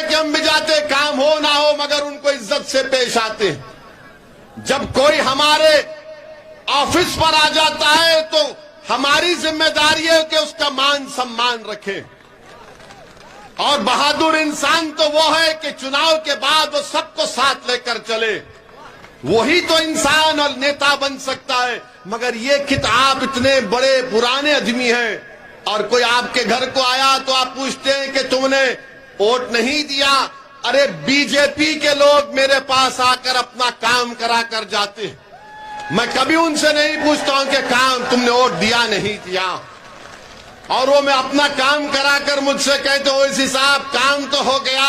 कि हम भी जाते, काम हो ना हो मगर उनको इज्जत से पेश आते हैं। जब कोई हमारे ऑफिस पर आ जाता है तो हमारी जिम्मेदारी है कि उसका मान सम्मान रखें। और बहादुर इंसान तो वो है कि चुनाव के बाद वो सबको साथ लेकर चले, वही तो इंसान और नेता बन सकता है। मगर ये किताब इतने बड़े पुराने आदमी हैं और कोई आपके घर को आया तो आप पूछते हैं कि तुमने वोट नहीं दिया। अरे बीजेपी के लोग मेरे पास आकर अपना काम करा कर जाते हैं, मैं कभी उनसे नहीं पूछता हूं कि काम तुमने वोट दिया नहीं दिया। और वो मैं अपना काम कराकर मुझसे कहते हो इसी साहब काम तो हो गया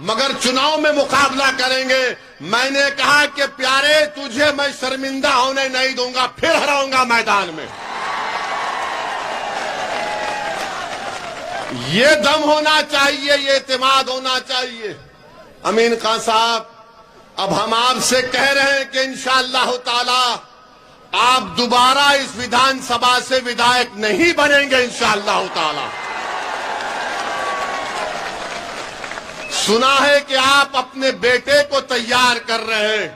मगर चुनाव में मुकाबला करेंगे। मैंने कहा कि प्यारे तुझे मैं शर्मिंदा होने नहीं दूंगा, फिर हराऊंगा मैदान में। ये दम होना चाहिए, ये एतमाद होना चाहिए। अमीन खान साहब, अब हम आपसे कह रहे हैं कि इंशाअल्लाह ताला आप दोबारा इस विधानसभा से विधायक नहीं बनेंगे इंशाअल्लाह ताला। सुना है कि आप अपने बेटे को तैयार कर रहे हैं।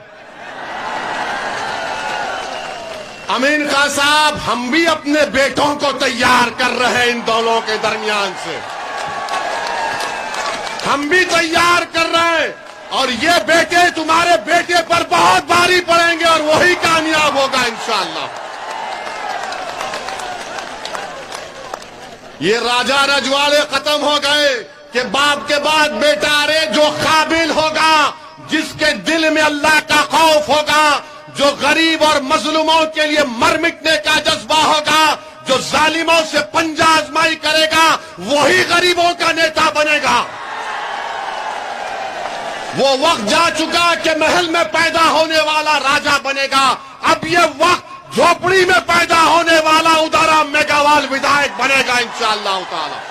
अमीन खान साहब, हम भी अपने बेटों को तैयार कर रहे हैं। इन दोनों के दरमियान से हम भी तैयार कर रहे हैं और ये बेटे तुम्हारे बेटे पर बहुत भारी पड़ेंगे और वही कामयाब होगा इंशाअल्लाह। ये राजा रजवाड़े खत्म हो गए कि बाप के बाद बेटा। अरे जो काबिल होगा, जिसके दिल में अल्लाह का खौफ होगा, जो गरीब और मजलूमों के लिए मर मिटने का जज्बा होगा, जो जालिमों से पंजा आजमाई करेगा, वही गरीबों का नेता बनेगा। वो वक्त जा चुका कि महल में पैदा होने वाला राजा बनेगा। अब ये वक्त झोपड़ी में पैदा होने वाला उदारा मेघावाल विधायक बनेगा इंशाअल्लाह ताला।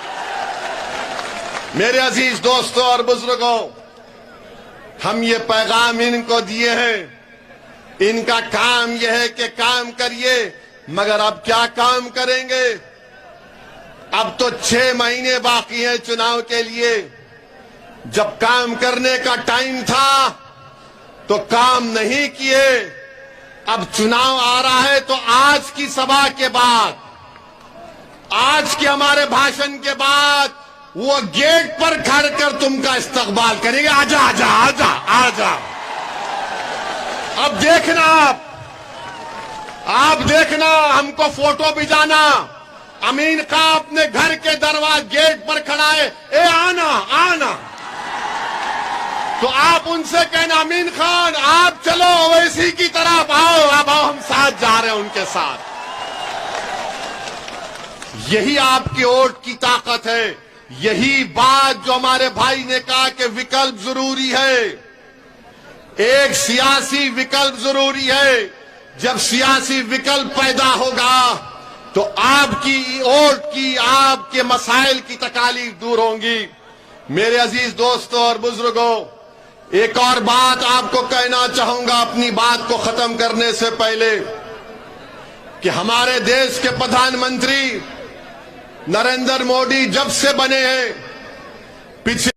मेरे अजीज दोस्तों और बुजुर्गों, हम ये पैगाम इनको दिए हैं। इनका काम यह है कि काम करिए, मगर अब क्या काम करेंगे? अब तो 6 महीने बाकी हैं चुनाव के लिए। जब काम करने का टाइम था तो काम नहीं किए। अब चुनाव आ रहा है तो आज की सभा के बाद, आज के हमारे भाषण के बाद वो गेट पर खड़ कर तुमका इस्तकबाल करेंगे। आजा आजा आजा आजा। अब देखना, आप देखना, हमको फोटो भिजाना। अमीन खान अपने घर के दरवाजे गेट पर खड़ा है, ए आना आना। तो आप उनसे कहना अमीन खान आप चलो ओवैसी की तरफ आओ। अब आओ, हम साथ जा रहे हैं उनके साथ। यही आपकी वोट की ताकत है। यही बात जो हमारे भाई ने कहा कि विकल्प जरूरी है, एक सियासी विकल्प जरूरी है। जब सियासी विकल्प पैदा होगा तो आपकी वोट की, आपके मसाइल की तकालीफ दूर होंगी। मेरे अजीज दोस्तों और बुजुर्गों, एक और बात आपको कहना चाहूंगा अपनी बात को खत्म करने से पहले कि हमारे देश के प्रधानमंत्री नरेंद्र मोदी जब से बने हैं, पिछले